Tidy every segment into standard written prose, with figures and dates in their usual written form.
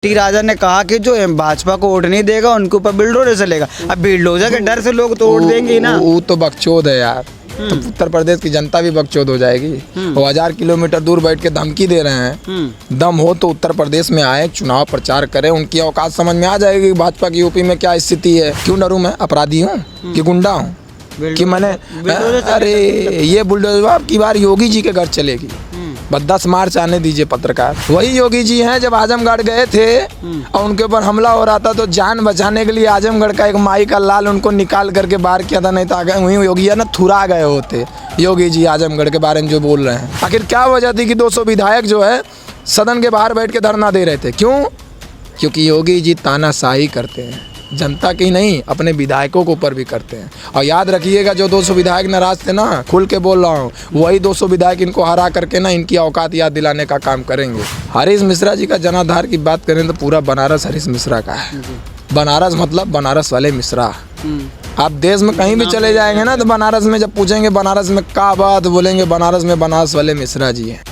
T राजा ने कहा कि जो भाजपा को वोट नहीं देगा उनके ऊपर बुलडोजर चलेगा। अब बुलडोजर के डर से लोग तो वोट देंगे ही ना। वो तो बकचोद है यार। तो उत्तर प्रदेश की जनता भी बकचोद हो जाएगी। वो 1000 किलोमीटर दूर बैठ के धमकी दे रहे हैं। दम हो तो उत्तर प्रदेश में आए, चुनाव प्रचार करें, उनकी औकात समझ में आ जाएगी भाजपा की यूपी में क्या स्थिति है। क्यों डरूं मैं? अपराधी हूँ कि गुंडा हूँ कि मैंने? अरे ये बुलडोजर अब की बार योगी जी के घर चलेगी। बस 10 मार्च आने दीजिए पत्रकार। वही योगी जी हैं जब आजमगढ़ गए थे और उनके ऊपर हमला हो रहा था तो जान बचाने के लिए आजमगढ़ का एक माई का लाल उनको निकाल करके बाहर किया था, नहीं तो आगे वही योगी है ना थुरा गए होते। योगी जी आजमगढ़ के बारे में जो बोल रहे हैं, आखिर क्या वजह थी कि 200 विधायक जो है सदन के बाहर बैठ के धरना दे रहे थे? क्यों? क्योंकि योगी जी तानाशाही करते हैं, जनता की नहीं अपने विधायकों के ऊपर भी करते हैं। और याद रखिएगा जो 200 विधायक नाराज थे ना, खुल के बोल रहा हूँ, वही 200 विधायक इनको हरा करके ना इनकी औकात याद दिलाने का काम करेंगे। हरीश मिश्रा जी का जनाधार की बात करें तो पूरा बनारस हरीश मिश्रा का है। बनारस मतलब बनारस वाले मिश्रा। आप देश में कहीं भी चले जाएंगे ना तो बनारस में जब पूछेंगे बनारस में क्या बात, बोलेंगे बनारस में बनारस वाले मिश्रा जी हैं।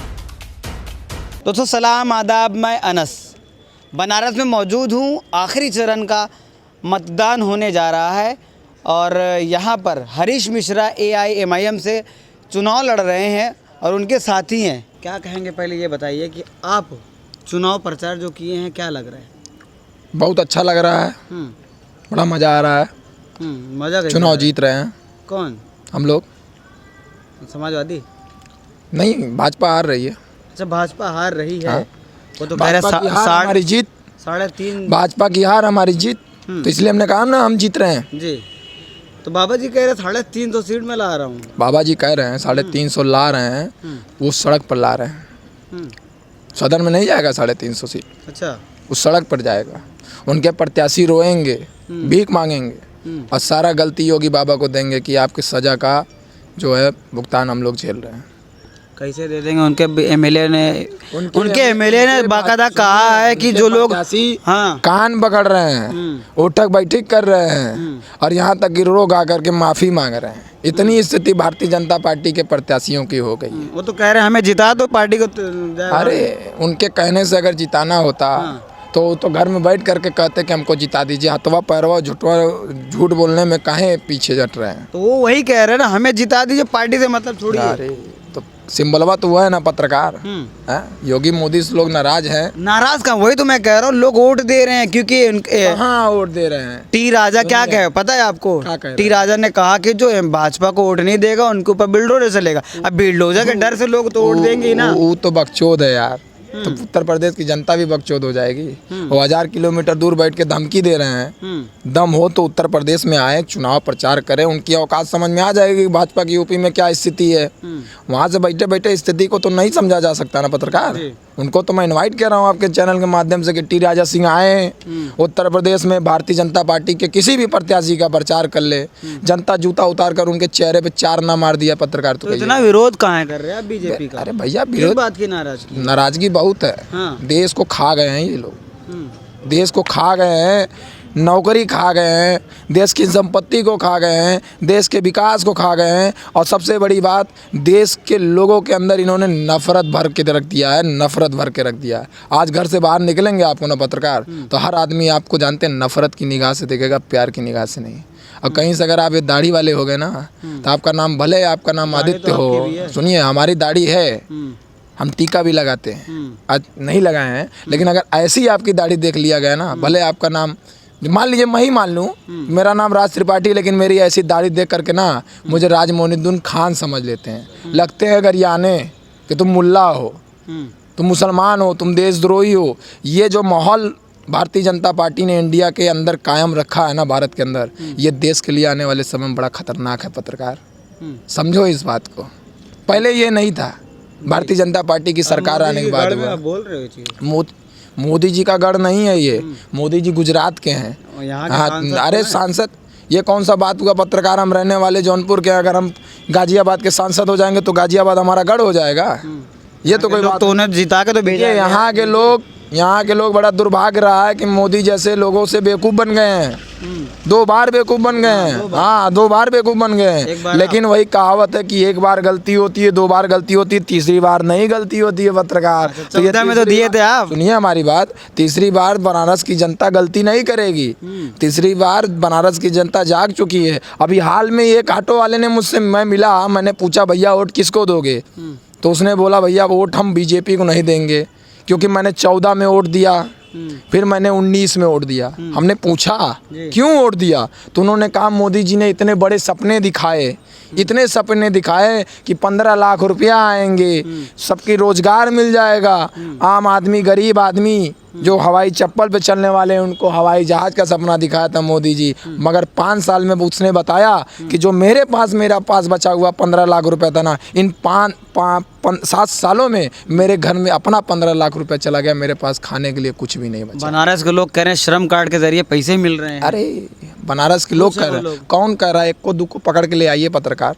दोस्तों सलाम आदाब, मैं अनस बनारस में मौजूद हूँ। आखिरी चरण का मतदान होने जा रहा है और यहाँ पर हरीश मिश्रा AIMIM से चुनाव लड़ रहे हैं और उनके साथी हैं। क्या कहेंगे, पहले ये बताइए कि आप चुनाव प्रचार जो किए हैं क्या लग रहा है? बहुत अच्छा लग रहा है, बड़ा मज़ा आ रहा है। मज़ा कैसे? चुनाव जीत रहे हैं। कौन? हम लोग। समाजवादी? नहीं, भाजपा हार रही है। अच्छा, भाजपा हार रही है। हाँ। वो तो कह रहे हमारी जीत 3.5। भाजपा की हार हमारी जीत, तो इसलिए हमने कहा ना हम जीत रहे हैं जी। तो बाबा जी कह रहे 350 सीट में ला रहा हूँ। बाबा जी कह रहे हैं 350 ला रहे हैं, वो सड़क पर ला रहे हैं। सदन में नहीं जाएगा 350 सीट। अच्छा, उस सड़क पर जाएगा। उनके प्रत्याशी रोएंगे, भीख मांगेंगे और सारा गलती योगी बाबा को देंगे कि आपकी सजा का जो है भुगतान हम लोग झेल रहे हैं। कैसे दे देंगे? उनके एमएलए ने बाकायदा कहा है कि जो लोग कान पकड़ रहे हैं, उठक बैठक कर रहे हैं और यहाँ तक कि रो गा करके माफ़ी मांग रहे हैं। इतनी स्थिति भारतीय जनता पार्टी के प्रत्याशियों की हो गई है। वो तो कह रहे हैं हमें जिता दो पार्टी को। अरे उनके कहने से अगर जिताना होता तो घर में बैठ करके कहते कि हमको जिता दीजिए। हथवा पैरवा झूठ बोलने में काहे पीछे जट रहे हैं? तो वो वही कह रहे हैं ना, हमें जिता दीजिए, पार्टी से मतलब छोड़िए। अरे तो सिंबलवा तो वो है ना पत्रकार। योगी मोदी से लोग नाराज हैं। नाराज का वही तो मैं कह रहा हूँ, लोग वोट दे रहे हैं क्योंकि हाँ वोट दे रहे हैं। टी राजा क्या कहे पता है आपको? टी राजा ने कहा कि जो भाजपा को वोट नहीं देगा उनके ऊपर बुलडोजर चलेगा। अब बुलडोजर के डर से लोग तो वोट देंगे ही ना। वो तो बकचोद है यार। तो उत्तर प्रदेश की जनता भी बकचोद हो जाएगी। वो 1000 किलोमीटर दूर बैठ के धमकी दे रहे हैं। दम हो तो उत्तर प्रदेश में आए, चुनाव प्रचार करें, उनकी औकात समझ में आ जाएगी भाजपा की यूपी में क्या स्थिति है। वहाँ से बैठे बैठे स्थिति को तो नहीं समझा जा सकता ना पत्रकार। उनको तो मैं इनवाइट कर रहा हूँ आपके चैनल के माध्यम से कि टी राजा सिंह आए उत्तर प्रदेश में, भारतीय जनता पार्टी के किसी भी प्रत्याशी का प्रचार कर ले। जनता जूता उतार कर उनके चेहरे पे 4 ना मार दिया पत्रकार। तो इतना विरोध कहाँ कर रहे हैं बीजेपी का? अरे भैया विरोध बात की नाराजगी बहुत है। देश को खा गए हैं ये लोग। देश को खा गए हैं, नौकरी खा गए हैं, देश की संपत्ति को खा गए हैं, देश के विकास को खा गए हैं और सबसे बड़ी बात देश के लोगों के अंदर इन्होंने नफरत भर के रख दिया है। नफरत भर के रख दिया है। आज घर से बाहर निकलेंगे आपको ना पत्रकार, तो हर आदमी आपको जानते हैं नफरत की निगाह से देखेगा, प्यार की निगाह से नहीं। और कहीं से अगर आप ये दाढ़ी वाले हो गए ना तो आपका नाम भले आपका नाम आदित्य हो, सुनिए हमारी दाढ़ी है, हम टीका भी लगाते हैं, आज नहीं लगाए हैं, लेकिन अगर ऐसी आपकी दाढ़ी देख लिया गया ना, भले आपका नाम मान लीजिए मैं ही मान लूँ मेरा नाम राज त्रिपाठी, लेकिन मेरी ऐसी दाढ़ी देख करके ना मुझे राज मोइनुद्दीन खान समझ लेते हैं। लगते हैं गरियाने कि तुम मुल्ला हो, तुम मुसलमान हो, तुम देशद्रोही हो। ये जो माहौल भारतीय जनता पार्टी ने इंडिया के अंदर कायम रखा है ना, भारत के अंदर, ये देश के लिए आने वाले समय में बड़ा खतरनाक है पत्रकार। समझो इस बात को। पहले ये नहीं था। भारतीय जनता पार्टी की सरकार आने के बाद बोल रहे हो मोदी जी का गढ़ नहीं है ये। मोदी जी गुजरात के हैं। हाँ, अरे सांसद ये कौन सा बात हुआ पत्रकार? हम रहने वाले जौनपुर के, अगर हम गाजियाबाद के सांसद हो जाएंगे तो गाजियाबाद हमारा गढ़ हो जाएगा? ये तो कोई बात। तो उन्हें जिता के तो भेजा। यहाँ के लोग यहाँ के लोग बड़ा दुर्भाग्य रहा है कि मोदी जैसे लोगों से बेवकूफ़ बन गए हैं। 2 बार बेवकूफ़ बन गए हैं। हाँ, 2 बार बेवकूफ़ बन गए हैं। लेकिन वही कहावत है कि 1 बार गलती होती है, 2 बार गलती होती है, तीसरी बार नहीं गलती होती है पत्रकार। तो ये में तो दिए थे आप। सुनिए हमारी बात, तीसरी बार बनारस की जनता गलती नहीं करेगी। तीसरी बार बनारस की जनता जाग चुकी है। अभी हाल में एक ऑटो वाले ने मुझसे मिला, मैंने पूछा भैया वोट किसको दोगे, तो उसने बोला भैया वोट हम बीजेपी को नहीं देंगे, क्योंकि मैंने 14 में वोट दिया, फिर मैंने 19 में वोट दिया। हमने पूछा क्यों वोट दिया, तो उन्होंने कहा मोदी जी ने इतने बड़े सपने दिखाए, इतने सपने दिखाए कि 15 लाख रुपया आएंगे, सबकी रोजगार मिल जाएगा, आम आदमी, गरीब आदमी जो हवाई चप्पल पे चलने वाले हैं उनको हवाई जहाज का सपना दिखाया था मोदी जी। मगर 5 साल में उसने बताया कि जो मेरे पास बचा हुआ 15 लाख रुपया था ना, इन 7 सालों में मेरे घर में अपना 15 लाख रुपया चला गया, मेरे पास खाने के लिए कुछ भी नहीं बचा। बनारस के लोग कह रहे हैं श्रम कार्ड के जरिए पैसे मिल रहे हैं। अरे बनारस के लोग कह रहे हैं, कौन कह रहा है? एक को दो को पकड़ के ले आइए पत्रकार।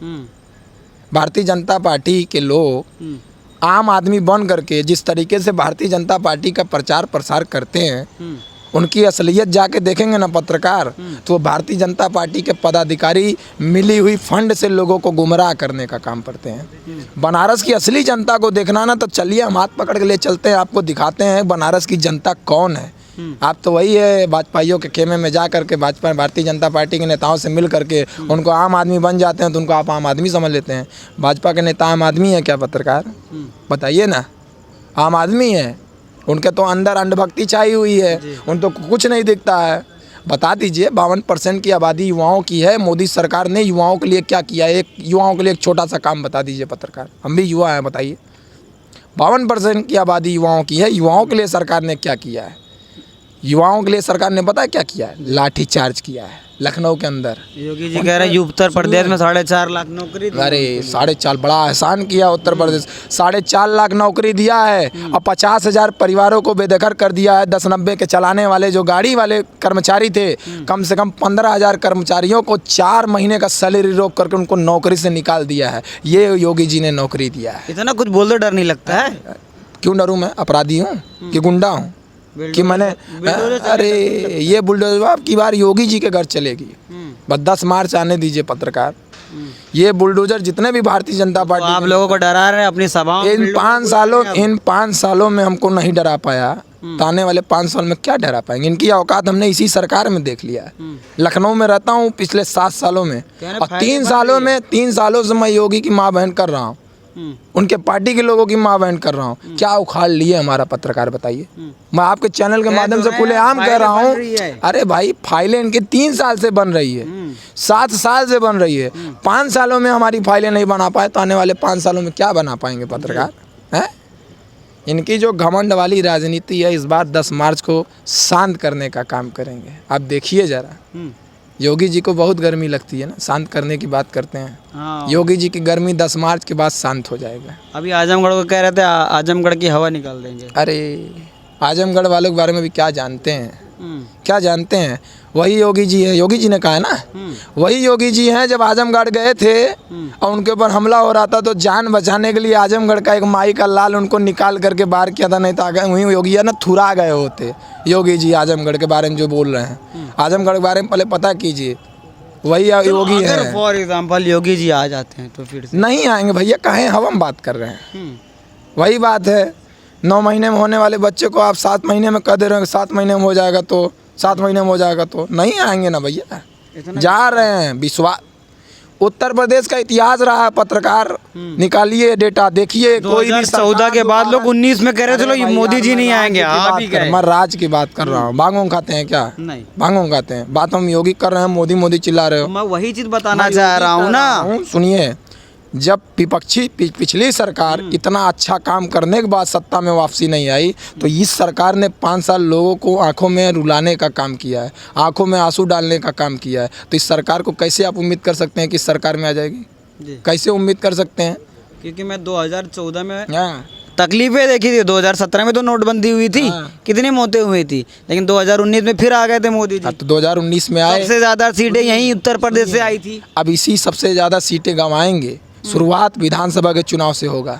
भारतीय जनता पार्टी के लोग आम आदमी बन करके जिस तरीके से भारतीय जनता पार्टी का प्रचार प्रसार करते हैं, उनकी असलियत जाके देखेंगे ना पत्रकार, तो भारतीय जनता पार्टी के पदाधिकारी मिली हुई फंड से लोगों को गुमराह करने का काम करते हैं। बनारस की असली जनता को देखना ना, तो चलिए हम हाथ पकड़ के ले चलते हैं, आपको दिखाते हैं बनारस की जनता कौन है। आप तो वही है भाजपाइयों के खेमे में जा करके भाजपा भारतीय जनता पार्टी के नेताओं से मिल करके उनको आम आदमी बन जाते हैं, तो उनको आप आम आदमी समझ लेते हैं। भाजपा के नेता आम आदमी है क्या पत्रकार? बताइए ना, आम आदमी है? उनके तो अंदर अंधभक्ति छाई हुई है, उनको कुछ नहीं दिखता है। बता दीजिए 52% की आबादी युवाओं की है, मोदी सरकार ने युवाओं के लिए क्या किया है? एक युवाओं के लिए एक छोटा सा काम बता दीजिए पत्रकार, हम भी युवा हैं, बताइए। 52% की आबादी युवाओं की है, युवाओं के लिए सरकार ने क्या किया है? युवाओं के लिए सरकार ने पता है क्या किया है? लाठी चार्ज किया है लखनऊ के अंदर। योगी जी कह रहे हैं उत्तर प्रदेश में 4.5 लाख नौकरी। अरे 4.5 बड़ा एहसान किया उत्तर प्रदेश, 4.5 लाख नौकरी दिया है और 50,000 परिवारों को बेदखल कर दिया है। 10-90 के चलाने वाले जो गाड़ी वाले कर्मचारी थे, कम से कम 15,000 कर्मचारियों को 4 महीने का सैलरी रोक करके उनको नौकरी से निकाल दिया है। ये योगी जी ने नौकरी दिया है। इतना कुछ बोल दो, डर नहीं लगता है? क्यों डरूं मैं? अपराधी हूँ कि गुंडा हूँ कि मैंने? अरे ये बुलडोजर अब की बार योगी जी के घर चलेगी, बस 10 मार्च आने दीजिए पत्रकार। ये बुलडोजर जितने भी भारतीय जनता पार्टी, तो आप लोगों को डरा रहे हैं अपनी सभाओं में। इन 5 सालों में हमको नहीं डरा पाया, तो आने वाले 5 साल में क्या डरा पाएंगे? इनकी औकात हमने इसी सरकार में देख लिया है। लखनऊ में रहता हूँ पिछले 7 सालों में, और 3 सालों से मैं योगी की माँ बहन कर रहा हूँ, उनके पार्टी के लोगों की माँ बहन कर रहा हूँ। क्या उखाड़ लिए हमारा पत्रकार, बताइए। मैं आपके चैनल के माध्यम से खुलेआम कह रहा हूँ, अरे भाई फाइलें इनके 3 साल से बन रही है, 7 साल से बन रही है। 5 सालों में हमारी फाइलें नहीं बना पाए, तो आने वाले 5 सालों में क्या बना पाएंगे पत्रकार? हैं? इनकी जो घमंड वाली राजनीति है, इस बार 10 मार्च को शांत करने का काम करेंगे। आप देखिए जरा, योगी जी को बहुत गर्मी लगती है ना, शांत करने की बात करते हैं। हाँ। योगी जी की गर्मी 10 मार्च के बाद शांत हो जाएगा। अभी आजमगढ़ को कह रहे थे आजमगढ़ की हवा निकाल देंगे। अरे आजमगढ़ वालों के बारे में भी क्या जानते हैं? क्या जानते हैं? वही योगी जी है, योगी जी ने कहा है ना, वही योगी जी हैं जब आजमगढ़ गए थे और उनके ऊपर हमला हो रहा था, तो जान बचाने के लिए आजमगढ़ का एक माई का लाल उनको निकाल करके बाहर किया था, नहीं तो आगे वहीं योगी है ना थुरा गए होते। योगी जी आजमगढ़ के बारे में जो बोल रहे हैं, आजमगढ़ के बारे में पहले पता कीजिए। वही योगी है। फॉर एग्जाम्पल योगी जी आ जाते हैं तो फिर से नहीं आएंगे भैया, कहें हम बात कर रहे हैं। वही बात है, 9 महीने में होने वाले बच्चे को आप 7 महीने में कह दे रहे हो, 7 महीने में हो जाएगा, तो 7 महीने में हो जाएगा, तो नहीं आएंगे ना भैया। जा रहे हैं विश्वास। उत्तर प्रदेश का इतिहास रहा है पत्रकार, निकालिए डेटा देखिए। कोई भी 14 के बाद लोग 19 में कह रहे थे चलो मोदी जी नहीं आएंगे, आप ही गए। मैं राज की बात कर रहा हूँ। भांगों खाते हैं क्या? नहीं, भांगों खाते हैं। बात हम योगी कर रहे हैं, मोदी मोदी चिल्ला रहे हो। मैं वही चीज बताना चाह रहा हूँ ना। सुनिए, जब पिछली सरकार इतना अच्छा काम करने के बाद सत्ता में वापसी नहीं आई, तो इस सरकार ने 5 साल लोगों को आंखों में रुलाने का काम किया है, आंखों में आंसू डालने का काम किया है। तो इस सरकार को कैसे आप उम्मीद कर सकते हैं कि इस सरकार में आ जाएगी? कैसे उम्मीद कर सकते हैं? क्योंकि मैं 2014 में तकलीफें देखी थी, 2017 में तो नोटबंदी हुई थी, कितनी मौतें हुई थी, लेकिन 2019 में फिर आ गए थे मोदी जी। तो 2019 में आए, सबसे ज़्यादा सीटें यहीं उत्तर प्रदेश से आई थी। अब इसी सबसे ज़्यादा सीटें गंवाएंगे शुरुआत विधानसभा के चुनाव से होगा।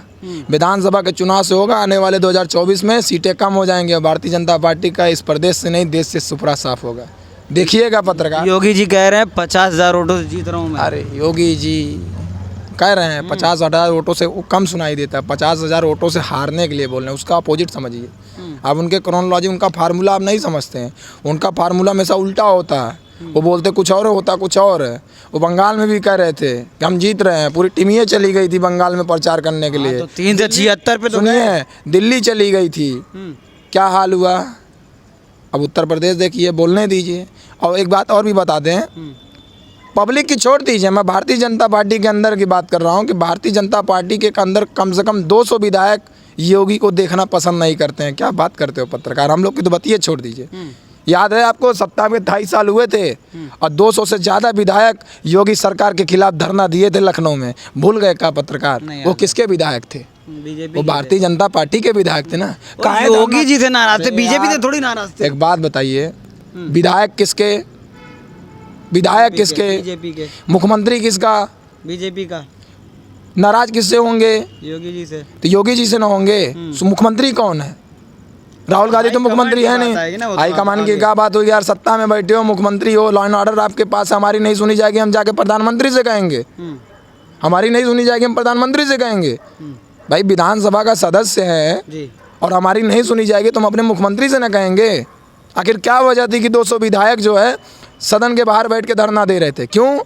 विधानसभा के चुनाव से होगा। आने वाले 2024 में सीटें कम हो जाएंगे और भारतीय जनता पार्टी का इस प्रदेश से नहीं देश से सुपड़ा साफ होगा। देखिएगा पत्रकार। योगी जी कह रहे हैं 50,000 वोटों से जीत रहा हूँ मैं। अरे योगी जी कह रहे हैं 50,000 वोटों से वो कम सुनाई देता है। 50,000 वोटों से हारने के लिए बोल रहे हैं, उसका अपोजिट समझिए। आप उनके क्रोनोलॉजी, उनका फार्मूला आप नहीं समझते हैं। उनका फार्मूला हमेशा उल्टा होता है। वो बोलते कुछ और होता कुछ और है। वो बंगाल में भी कह रहे थे कि हम जीत रहे हैं, पूरी टीम ही चली गई थी बंगाल में प्रचार करने के लिए। तो 3 से 76 पे तो सुनिए, दिल्ली चली गई थी, क्या हाल हुआ। अब उत्तर प्रदेश देखिए, बोलने दीजिए। और एक बात और भी बता दें, पब्लिक की छोड़ दीजिए, मैं भारतीय जनता पार्टी के अंदर की बात कर रहा हूँ कि भारतीय जनता पार्टी के अंदर कम से कम 200 विधायक योगी को देखना पसंद नहीं करते हैं। क्या बात करते हो पत्रकार, हम लोग की तो बतिए छोड़ दीजिए। याद है आपको, सत्ता में 2.5 साल हुए थे और 200 से ज़्यादा विधायक योगी सरकार के खिलाफ धरना दिए थे लखनऊ में। भूल गए क्या पत्रकार? वो किसके विधायक थे? वो भारतीय जनता पार्टी के विधायक थे ना। योगी जी से नाराज थे, बीजेपी से थोड़ी नाराज थे। एक बात बताइए, विधायक किसके? विधायक किसके? बीजेपी के। मुख्यमंत्री किसका? बीजेपी का। नाराज किससे होंगे? योगी जी से। तो योगी जी से ना होंगे, तो मुख्यमंत्री कौन है? राहुल गांधी तो मुख्यमंत्री है नहीं। हाईकमान की क्या बात होगी यार, सत्ता में बैठे हो, मुख्यमंत्री हो, लॉ एंड ऑर्डर आपके पास, हमारी नहीं सुनी जाएगी हम जाके प्रधानमंत्री से कहेंगे। हमारी नहीं सुनी जाएगी हम प्रधानमंत्री से कहेंगे। भाई विधानसभा का सदस्य है और हमारी नहीं सुनी जाएगी तो हम अपने मुख्यमंत्री से ना कहेंगे। आखिर क्या वजह थी कि 200 विधायक जो है सदन के बाहर बैठ के धरना दे रहे थे? क्यों?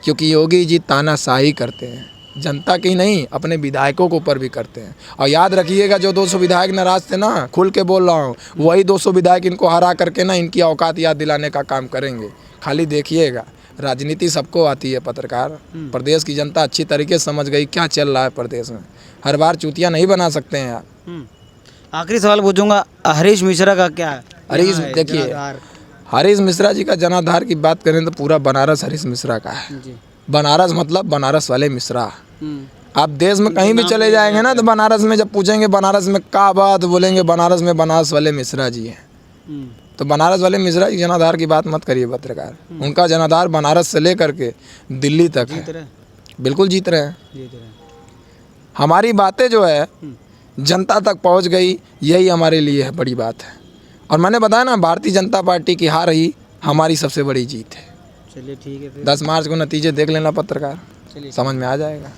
क्योंकि योगी जी तानाशाही करते हैं, जनता की नहीं अपने विधायकों के ऊपर भी करते हैं। और याद रखिएगा, जो 200 विधायक नाराज थे ना, खुल के बोल रहा हूँ, वही 200 विधायक इनको हरा करके ना इनकी औकात याद दिलाने का काम करेंगे। खाली देखिएगा, राजनीति सबको आती है पत्रकार। प्रदेश की जनता अच्छी तरीके से समझ गई क्या चल रहा है प्रदेश में। हर बार चूतियाँ नहीं बना सकते हैं आप। आखिरी सवाल पूछूंगा, हरीश मिश्रा का क्या है? हरीश, देखिए हरीश मिश्रा जी का जनाधार की बात करें तो पूरा बनारस हरीश मिश्रा का है। बनारस मतलब बनारस वाले मिश्रा। आप देश में कहीं भी चले जाएंगे ना तो बनारस में जब पूछेंगे बनारस में क्या बात, बोलेंगे बनारस में बनारस वाले मिश्रा जी हैं। तो बनारस वाले मिश्रा जी जनाधार की बात मत करिए पत्रकार। उनका जनाधार बनारस से लेकर के दिल्ली तक है। बिल्कुल जीत रहे हैं। हमारी बातें जो है जनता तक पहुंच गई, यही हमारे लिए है बड़ी बात है। और मैंने बताया ना, भारतीय जनता पार्टी की हार ही हमारी सबसे बड़ी जीत है। चलिए ठीक है फिर। 10 मार्च को नतीजे देख लेना पत्रकार, समझ में आ जाएगा।